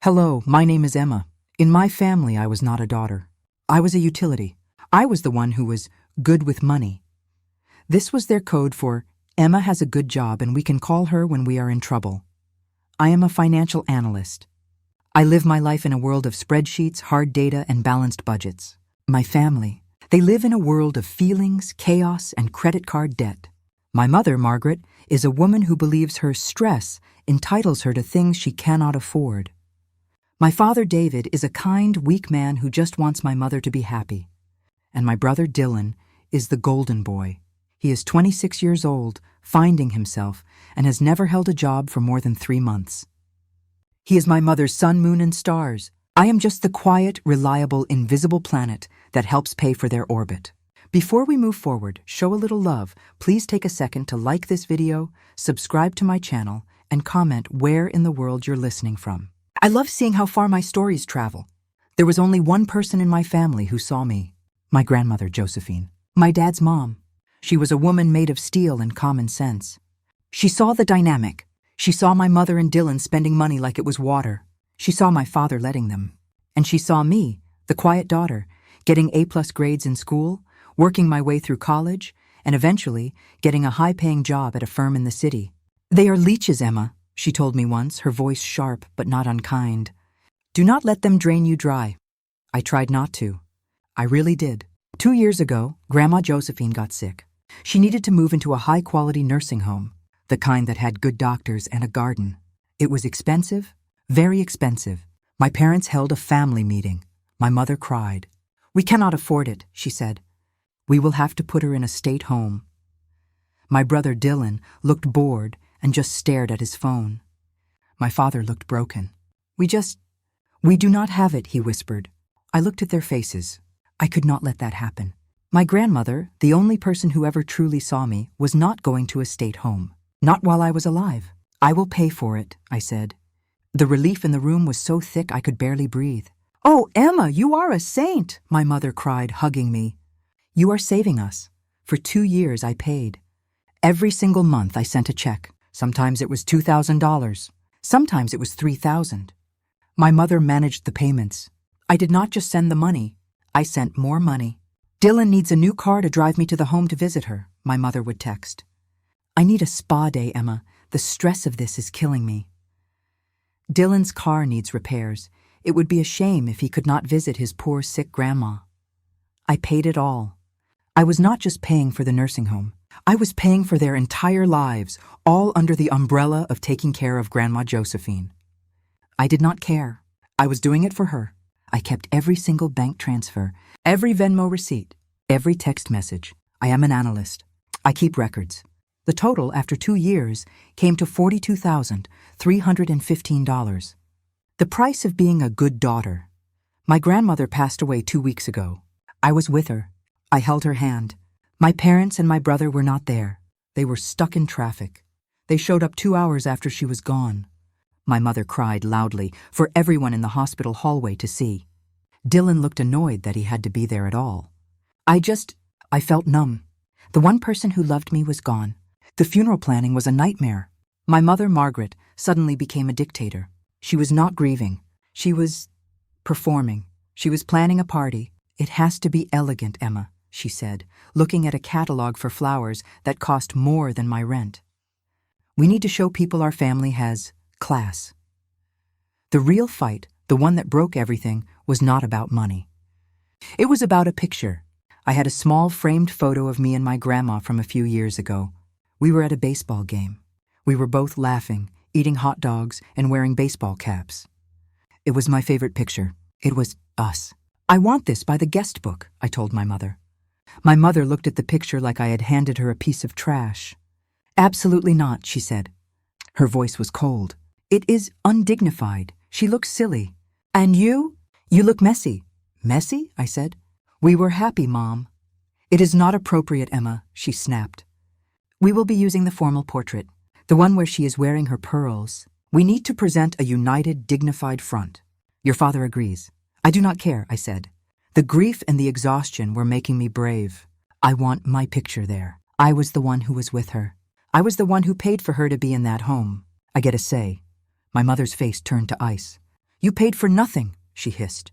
Hello, my name is Emma. In my family, I was not a daughter. I was a utility. I was the one who was good with money. This was their code for Emma has a good job and we can call her when we are in trouble. I am a financial analyst. I live my life in a world of spreadsheets, hard data, and balanced budgets. My family, they live in a world of feelings, chaos, and credit card debt. My mother, Margaret, is a woman who believes her stress entitles her to things she cannot afford. My father, David, is a kind, weak man who just wants my mother to be happy. And my brother, Dylan, is the golden boy. He is 26 years old, finding himself, and has never held a job for more than 3 months. He is my mother's sun, moon, and stars. I am just the quiet, reliable, invisible planet that helps pay for their orbit. Before we move forward, show a little love. Please take a second to like this video, subscribe to my channel, and comment where in the world you're listening from. I love seeing how far my stories travel. There was only one person in my family who saw me. My grandmother, Josephine. My dad's mom. She was a woman made of steel and common sense. She saw the dynamic. She saw my mother and Dylan spending money like it was water. She saw my father letting them. And she saw me, the quiet daughter, getting A+ grades in school, working my way through college, and eventually getting a high-paying job at a firm in the city. They are leeches, Emma, she told me once, her voice sharp but not unkind. Do not let them drain you dry. I tried not to. I really did. 2 years ago, Grandma Josephine got sick. She needed to move into a high-quality nursing home, the kind that had good doctors and a garden. It was expensive, very expensive. My parents held a family meeting. My mother cried. We cannot afford it, she said. We will have to put her in a state home. My brother Dylan looked bored and just stared at his phone. My father looked broken. We do not have it, he whispered. I looked at their faces. I could not let that happen. My grandmother, the only person who ever truly saw me, was not going to a state home. Not while I was alive. I will pay for it, I said. The relief in the room was so thick I could barely breathe. Oh, Emma, you are a saint, my mother cried, hugging me. You are saving us. For 2 years I paid. Every single month I sent a check. Sometimes it was $2,000. Sometimes it was $3,000. My mother managed the payments. I did not just send the money. I sent more money. Dylan needs a new car to drive me to the home to visit her, my mother would text. I need a spa day, Emma. The stress of this is killing me. Dylan's car needs repairs. It would be a shame if he could not visit his poor, sick grandma. I paid it all. I was not just paying for the nursing home. I was paying for their entire lives, all under the umbrella of taking care of Grandma Josephine. I did not care. I was doing it for her. I kept every single bank transfer, every Venmo receipt, every text message. I am an analyst. I keep records. The total, after 2 years, came to $42,315. The price of being a good daughter. My grandmother passed away 2 weeks ago. I was with her. I held her hand. My parents and my brother were not there. They were stuck in traffic. They showed up 2 hours after she was gone. My mother cried loudly for everyone in the hospital hallway to see. Dylan looked annoyed that he had to be there at all. I felt numb. The one person who loved me was gone. The funeral planning was a nightmare. My mother, Margaret, suddenly became a dictator. She was not grieving. She was performing. She was planning a party. It has to be elegant, Emma, she said, looking at a catalog for flowers that cost more than my rent. We need to show people our family has class. The real fight, the one that broke everything, was not about money. It was about a picture. I had a small framed photo of me and my grandma from a few years ago. We were at a baseball game. We were both laughing, eating hot dogs, and wearing baseball caps. It was my favorite picture. It was us. I want this by the guest book, I told my mother. My mother looked at the picture like I had handed her a piece of trash. Absolutely not, she said. Her voice was cold. It is undignified. She looks silly. And you? You look messy. Messy? I said. We were happy, Mom. It is not appropriate, Emma, she snapped. We will be using the formal portrait, the one where she is wearing her pearls. We need to present a united, dignified front. Your father agrees. I do not care, I said. The grief and the exhaustion were making me brave. I want my picture there. I was the one who was with her. I was the one who paid for her to be in that home. I get a say. My mother's face turned to ice. You paid for nothing, she hissed.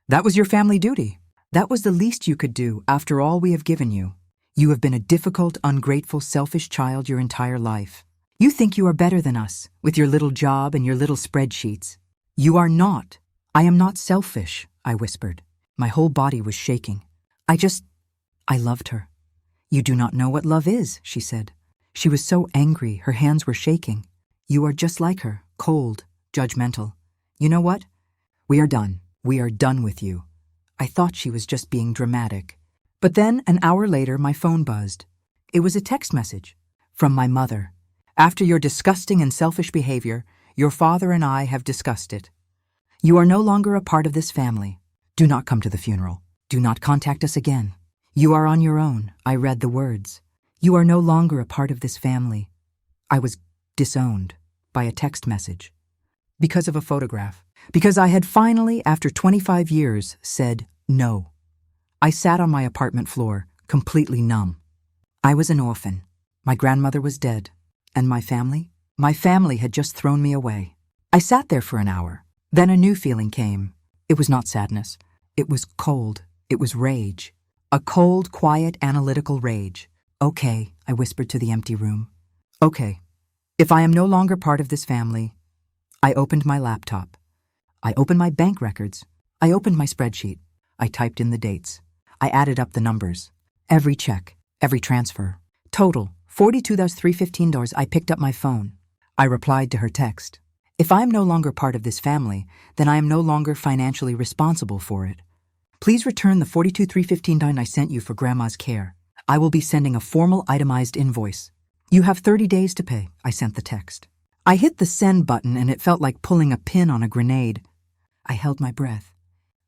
That was your family duty. That was the least you could do after all we have given you. You have been a difficult, ungrateful, selfish child your entire life. You think you are better than us, with your little job and your little spreadsheets. You are not. I am not selfish, I whispered. My whole body was shaking. I loved her. You do not know what love is, she said. She was so angry, her hands were shaking. You are just like her, cold, judgmental. You know what? We are done. We are done with you. I thought she was just being dramatic. But then, an hour later, my phone buzzed. It was a text message from my mother. After your disgusting and selfish behavior, your father and I have discussed it. You are no longer a part of this family. Do not come to the funeral. Do not contact us again. You are on your own. I read the words. You are no longer a part of this family. I was disowned by a text message. Because of a photograph. Because I had finally, after 25 years, said no. I sat on my apartment floor, completely numb. I was an orphan. My grandmother was dead. And my family? My family had just thrown me away. I sat there for an hour. Then a new feeling came. It was not sadness. It was cold. It was rage. A cold, quiet, analytical rage. Okay, I whispered to the empty room. Okay, if I am no longer part of this family. I opened my laptop. I opened my bank records. I opened my spreadsheet. I typed in the dates. I added up the numbers. Every check, every transfer. Total, $42,315. I picked up my phone. I replied to her text. If I am no longer part of this family, then I am no longer financially responsible for it. Please return the $42,315 I sent you for Grandma's care. I will be sending a formal itemized invoice. You have 30 days to pay, I sent the text. I hit the send button and it felt like pulling a pin on a grenade. I held my breath.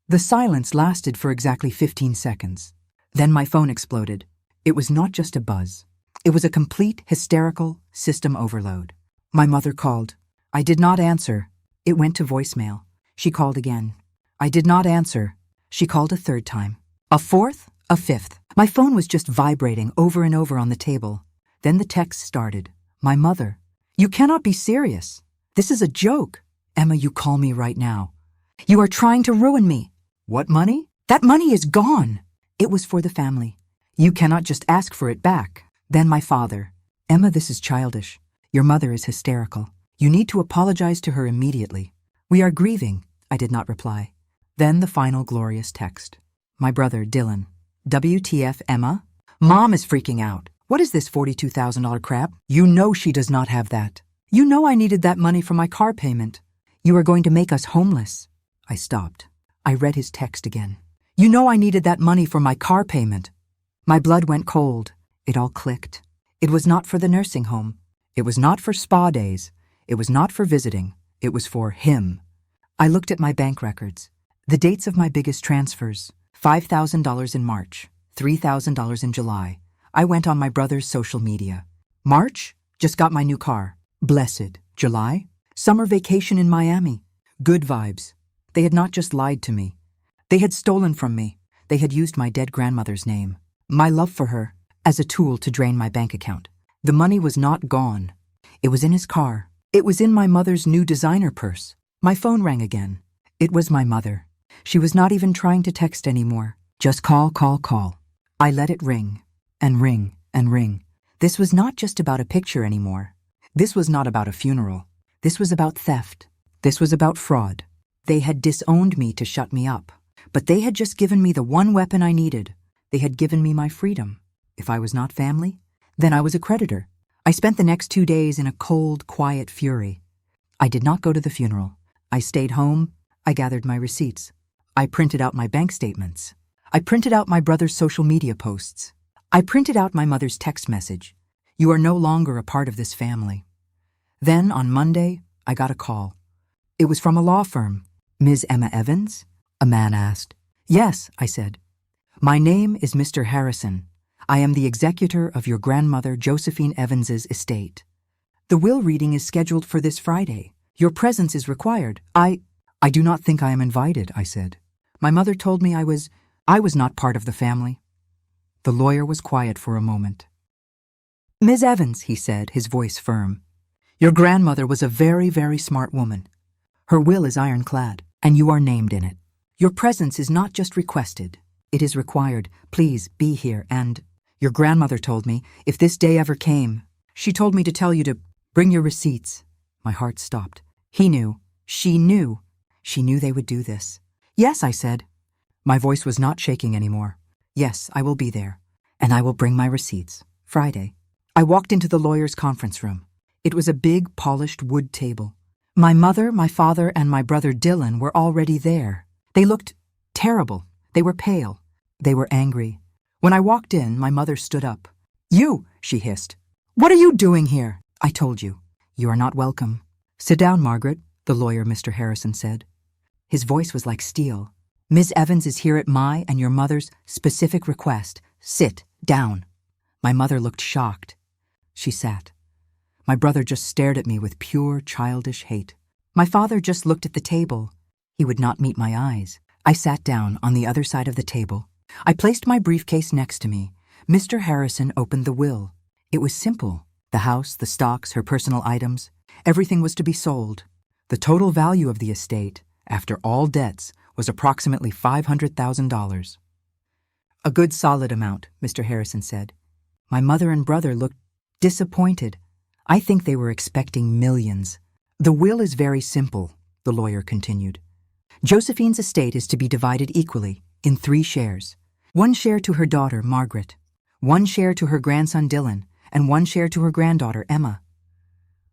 The silence lasted for exactly 15 seconds. Then my phone exploded. It was not just a buzz. It was a complete, hysterical system overload. My mother called. I did not answer. It went to voicemail. She called again. I did not answer. She called a third time. A fourth, a fifth. My phone was just vibrating over and over on the table. Then the text started. My mother. You cannot be serious. This is a joke. Emma, you call me right now. You are trying to ruin me. What money? That money is gone. It was for the family. You cannot just ask for it back. Then my father. Emma, this is childish. Your mother is hysterical. You need to apologize to her immediately. We are grieving. I did not reply. Then the final glorious text. My brother, Dylan. WTF, Emma? Mom is freaking out. What is this $42,000 crap? You know she does not have that. You know I needed that money for my car payment. You are going to make us homeless. I stopped. I read his text again. You know I needed that money for my car payment. My blood went cold. It all clicked. It was not for the nursing home. It was not for spa days. It was not for visiting. It was for him. I looked at my bank records. The dates of my biggest transfers. $5,000 in March. $3,000 in July. I went on my brother's social media. March? Just got my new car. Blessed. July? Summer vacation in Miami. Good vibes. They had not just lied to me. They had stolen from me. They had used my dead grandmother's name, my love for her, as a tool to drain my bank account. The money was not gone. It was in his car. It was in my mother's new designer purse. My phone rang again. It was my mother. She was not even trying to text anymore. Just call, call, call. I let it ring, and ring, and ring. This was not just about a picture anymore. This was not about a funeral. This was about theft. This was about fraud. They had disowned me to shut me up. But they had just given me the one weapon I needed. They had given me my freedom. If I was not family, then I was a creditor. I spent the next 2 days in a cold, quiet fury. I did not go to the funeral. I stayed home. I gathered my receipts. I printed out my bank statements. I printed out my brother's social media posts. I printed out my mother's text message. You are no longer a part of this family. Then, on Monday, I got a call. It was from a law firm. Ms. Emma Evans? A man asked. Yes, I said. My name is Mr. Harrison. I am the executor of your grandmother Josephine Evans's estate. The will reading is scheduled for this Friday. Your presence is required. I do not think I am invited, I said. My mother told me I was not part of the family. The lawyer was quiet for a moment. Ms. Evans, he said, his voice firm. Your grandmother was a very, very smart woman. Her will is ironclad, and you are named in it. Your presence is not just requested, it is required. Please be here, and your grandmother told me, if this day ever came, she told me to tell you to bring your receipts. My heart stopped. He knew. She knew. She knew they would do this. Yes, I said. My voice was not shaking anymore. Yes, I will be there, and I will bring my receipts. Friday. I walked into the lawyer's conference room. It was a big, polished wood table. My mother, my father, and my brother Dylan were already there. They looked terrible. They were pale. They were angry. When I walked in, my mother stood up. You, she hissed. What are you doing here? I told you. You are not welcome. Sit down, Margaret, the lawyer, Mr. Harrison, said. His voice was like steel. Ms. Evans is here at my and your mother's specific request. Sit down. My mother looked shocked. She sat. My brother just stared at me with pure childish hate. My father just looked at the table. He would not meet my eyes. I sat down on the other side of the table. I placed my briefcase next to me. Mr. Harrison opened the will. It was simple. The house, the stocks, her personal items, everything was to be sold. The total value of the estate, after all debts, was approximately $500,000. A good solid amount, Mr. Harrison said. My mother and brother looked disappointed. I think they were expecting millions. The will is very simple, the lawyer continued. Josephine's estate is to be divided equally in 3 shares. 1 share to her daughter, Margaret, 1 share to her grandson, Dylan, and 1 share to her granddaughter, Emma.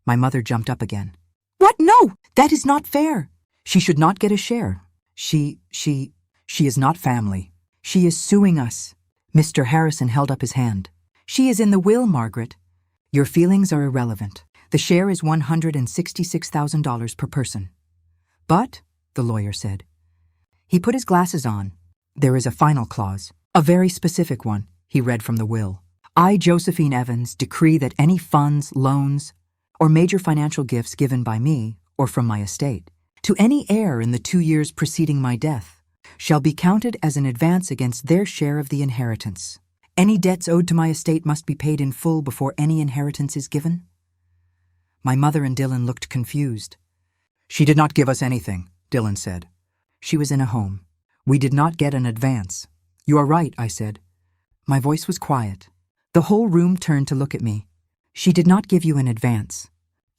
My mother jumped up again. What? No, that is not fair. She should not get a share. She is not family. She is suing us. Mr. Harrison held up his hand. She is in the will, Margaret. Your feelings are irrelevant. The share is $166,000 per person. But, the lawyer said. He put his glasses on. There is a final clause, a very specific one, he read from the will. I, Josephine Evans, decree that any funds, loans, or major financial gifts given by me, or from my estate, to any heir in the 2 years preceding my death, shall be counted as an advance against their share of the inheritance. Any debts owed to my estate must be paid in full before any inheritance is given. My mother and Dylan looked confused. She did not give us anything, Dylan said. She was in a home. We did not get an advance. You are right, I said. My voice was quiet. The whole room turned to look at me. She did not give you an advance.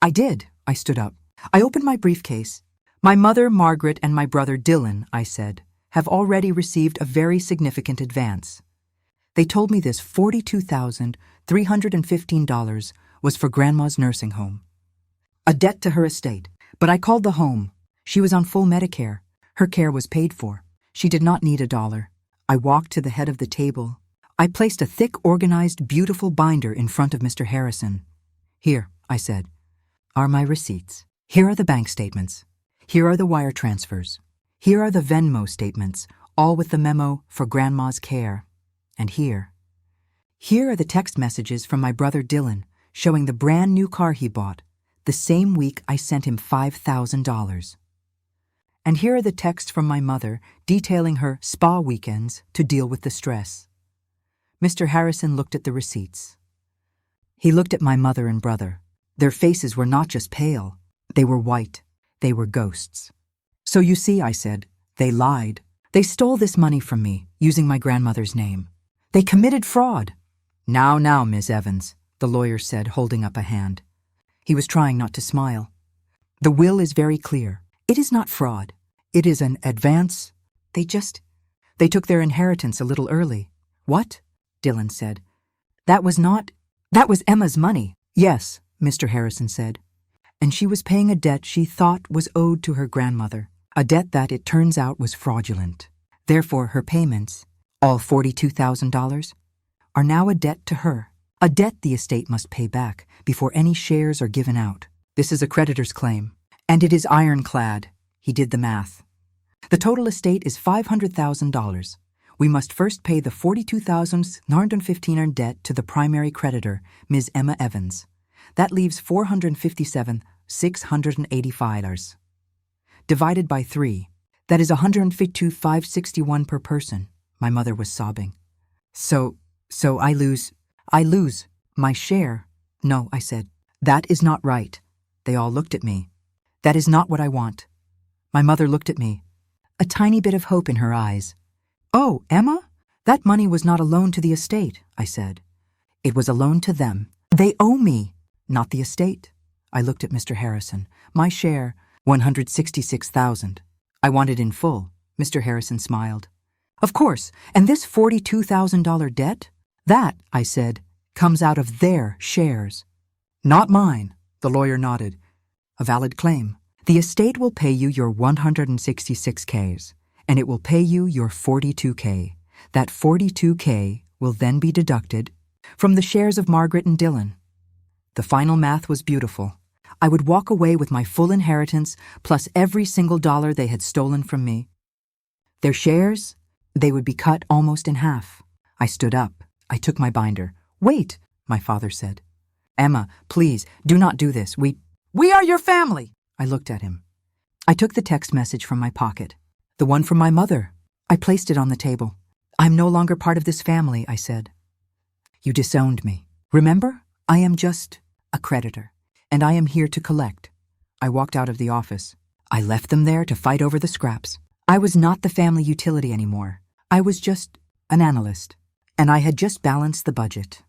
I did, I stood up. I opened my briefcase. My mother, Margaret, and my brother Dylan, I said, have already received a very significant advance. They told me this $42,315 was for Grandma's nursing home. A debt to her estate, but I called the home. She was on full Medicare. Her care was paid for. She did not need $1. I walked to the head of the table. I placed a thick, organized, beautiful binder in front of Mr. Harrison. Here, I said, are my receipts. Here are the bank statements. Here are the wire transfers. Here are the Venmo statements, all with the memo for Grandma's care. And here are the text messages from my brother Dylan showing the brand new car he bought, the same week I sent him $5,000. And here are the texts from my mother detailing her spa weekends to deal with the stress. Mr. Harrison looked at the receipts. He looked at my mother and brother. Their faces were not just pale, they were white. They were ghosts. So you see, I said, they lied. They stole this money from me, using my grandmother's name. They committed fraud. Now, Miss Evans, the lawyer said, holding up a hand. He was trying not to smile. The will is very clear. It is not fraud. It is an advance. They took their inheritance a little early. What? Dylan said. That was Emma's money. Yes, Mr. Harrison said. And she was paying a debt she thought was owed to her grandmother, a debt that, it turns out, was fraudulent. Therefore, her payments, all $42,000, are now a debt to her, a debt the estate must pay back before any shares are given out. This is a creditor's claim, and it is ironclad. He did the math. The total estate is $500,000. We must first pay the $42,915 in debt to the primary creditor, Ms. Emma Evans. That leaves $457,685. Divided by 3, that is $152,561 per person. My mother was sobbing. So I lose my share. No, I said. That is not right. They all looked at me. That is not what I want. My mother looked at me, a tiny bit of hope in her eyes. "Oh, Emma? That money was not a loan to the estate," I said. "It was a loan to them. They owe me, not the estate." I looked at Mr. Harrison. My share, $166,000. I want it in full. Mr. Harrison smiled. "Of course, and this $42,000 debt? That," I said, "comes out of their shares." "Not mine," the lawyer nodded. "A valid claim. The estate will pay you your 166Ks, and it will pay you your 42K. That 42K will then be deducted from the shares of Margaret and Dylan." The final math was beautiful. I would walk away with my full inheritance plus every single dollar they had stolen from me. Their shares, they would be cut almost in half. I stood up. I took my binder. "Wait," my father said. "Emma, please, do not do this. We are your family." I looked at him. I took the text message from my pocket. The one from my mother. I placed it on the table. "I'm no longer part of this family," I said. "You disowned me. Remember, I am just a creditor, and I am here to collect." I walked out of the office. I left them there to fight over the scraps. I was not the family utility anymore. I was just an analyst, and I had just balanced the budget.